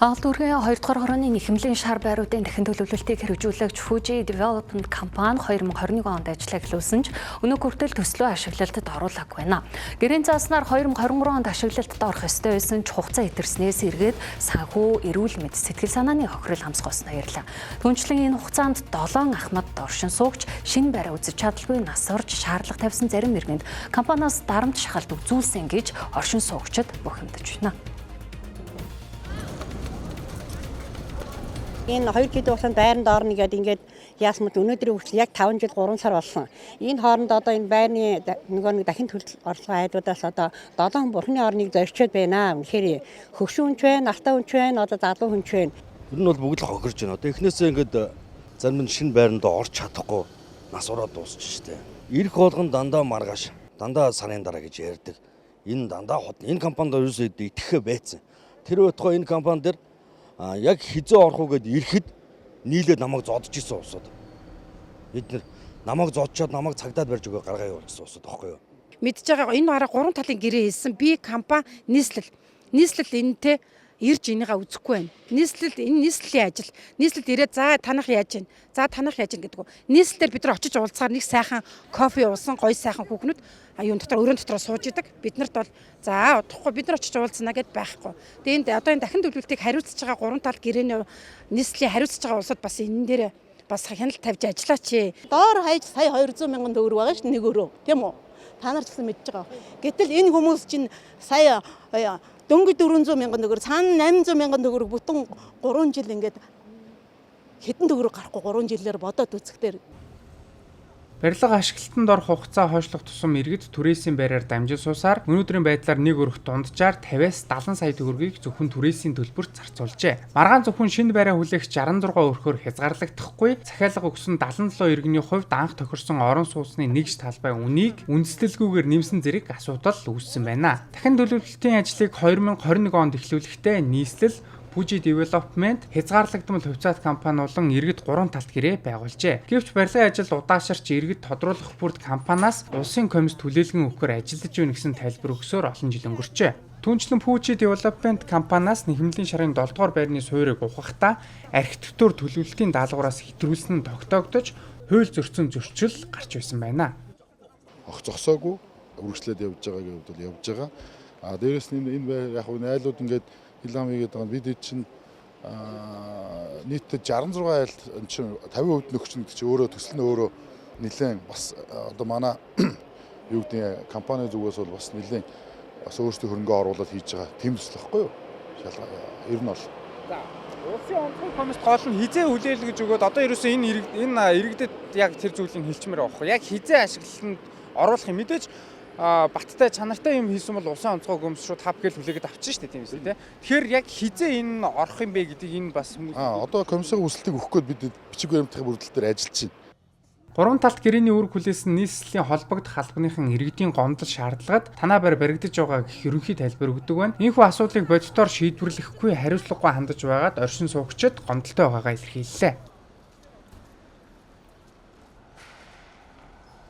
Алдуургийн 2 дугаар хорооны нэхэмлийн шар байруудын дахин төлөвлөлтийг хэрэгжүүлэгч Fuji Development компани 2021 онд ажиллаа эхлүүлсэн ч өнөө хүртэл төслөө ашиглалтад оруулаагүй байна. Гэрийн зааснаар 2023 онд ашиглалтад орох ёстой байсан ч хугацаа итэрснээс эргээд санхүү, эрүүл мэнд, сэтгэл санааны хохирол хамсгосноо ярьлаа. Түүнчлэн энэ хугацаанд 7 ахмад оршин суугч шинэ байраа үзэж чадалгүй нас орж шаардлага тавьсан зарим иргэнд компаниас дарамт шахалт үзүүлсэн гэж оршин суугчид бухимдаж байна. Энэ 2 жилийн хугацаанд байранд орно гэдэг ингээд яасан мэт өнөөдрийн хүртэл яг 5 жил 3 сар болсон. Энэ хооронд одоо энэ байрны нэг дахин төлөлт орлогын айдуудаас одоо 7 бурхны орныг зорчоод байна. Тэгэхээр хөгшин хүнч байна, алтаа хүнч байна, одоо залуу хүнч байна. Ер нь бол бүгд л хохирж байна. Одоо эхнээсээ ингээд зарим нь шинэ байранд орж чадахгүй нас ороод дуусчих штэ. Ирэх болгон дандаа маргааш, дандаа сарын дараа гэж ярьдаг. Энэ дандаа хот. Энэ компанид ерөөсөө итгэхэ байцсан. Тэр байтугай энэ компани дээр яг хизээ орох уу гэд ирэхэд нийлээд намайг зодж исэн усууд. Бид нэр намайг зодчоод намайг цагдаад барьж өгөө гаргаа явуул гэсэн усууд байхгүй юу? Мэдж байгаа энэ бараа 3 талын гэрээ хэлсэн. Би компани нийслэл энэтэй ирж энийгээ үзэхгүй байна. Энэ нийслэлийн ажил. Нийслэлд ирээд за танах яаж байна гэдэг. Нийслэлээр бид нар очиж уулзахаар нэг сайхан кофе уусан, гоё сайхан хүүхнүүд юун дотор өрөөнд дотор сууж идэг. Биднэрт бол за удахгүй бид нар очиж уулзна гэд байхгүй. Тэгээд одоо энэ дахин төлөвлөлтийг хариуцж байгаа 3 тал гэрээний нийслэлийн хариуцж байгаа улсууд бас энэ дээр бас хяналт тавьж ажиллаач. Доор хаяж сая 200 мянган төгрөг байгаа ш нэг өрөө. Тийм үү? Та нар ч гэсэн мэдж байгаа. Гэтэл энэ хүмүүс чинь сая дөнгөж 400 мянган төгрөг, цаана 800 мянган төгрөг бүтэн 3 жил ингээд хэдэн төгрөг гарахгүй 3 жилээр бодоод үзэхдээ Барилга ашиглалтанд орох хугацаа хойшлох тусам иргэд түрээсийн байраар дамжин суусаар өнөөдрийн байдлаар нэг өрх дунджаар 50-аас 70 сая төгрөгийг зөвхөн түрээсийн төлбөрт зарцуулжээ. Маргаан зөвхөн шинэ байраа хүлээх 66 өрхөөр хязгаарлагдахгүй захиалга өгсөн 77 иргэний хувьд анх тохирсон орон сууцны нэгж талбай үнийг үндэслэлгүйгээр нэмсэн зэрэг асуудал үүссэн байна. Дахин төлөвлөлтийн ажлыг 2021 онд эхлүүлэхдээ нийслэл Fuji Development хязгаарлагдмал хувьцаат компани болон иргэд 3 талт гэрээ байгуулжээ. Гэвч барилгын ажил удаашарч иргэд тодруулах бүрд компаниас улсын комисс түлээлгэн өгөхөөр ажиллаж байна гэсэн тайлбар өгсөөр олон жил өнгөрчээ. Түүнчлэн Fuji Development компаниас нэхэмлийн шарын 7 дугаар байрны суурийг ухахдаа архитектур төлөвлөлтийн даалгавраас хэтрүүлсэн нь тогтоогдож, хууль зөрчсөн зөрчил гарч байсан байна. Ох зогсоогүй үргэлжлээд явж байгаагийн хувьд бол явж байгаа. Дээрээс нь энэ яг нь айлууд ингээд Иламигээд байгаа бид чинь нийт 66 айл чинь 50% нөхч гэдэг чинь өөрөө төсөл нь өөрөө нэлээд бас одоо манай юу гэдэг компани зүгээс бол бас нэлээд бас өөрсдийн хөрөнгө оруулалт хийж байгаа тийм төсөл байхгүй юу? Ер нь бол. За улсын онцгой комисс гол нь хизээ хүлээл гэж өгөөд одоо ерөөсөө энэ иргэдэд яг тэр зүйлийг хэлчмээр байгаа байхгүй. Яг хизээ ашиглалтанд оруулах юм мэдээж баттай чанартай юм хийсэн бол улсын онцгой комисс шууд хав гээл хүлээгээд авчих шүү дээ тийм үстэй. Тэгэхээр яг хизээ энэ орох юм бэ гэдгийг энэ бас одоо комиссийн хүсэлтийг өгөх гээд бид бичиг баримтын бүрдэл дээр ажиллаж байна. 3 талт гэрээний үүрэг хүлээсэн нийслэлийн холбогдох албаныхан иргэдийн гомдол шаардлагад танаа баригдаж байгаа гэх ерөнхий тайлбар өгдөг байна. Энэхүү асуудлыг бодитоор шийдвэрлэхгүй хариуцлагагүй хандаж байгаад оршин суугчид гомдолтой байгаагаа илэрхийллээ.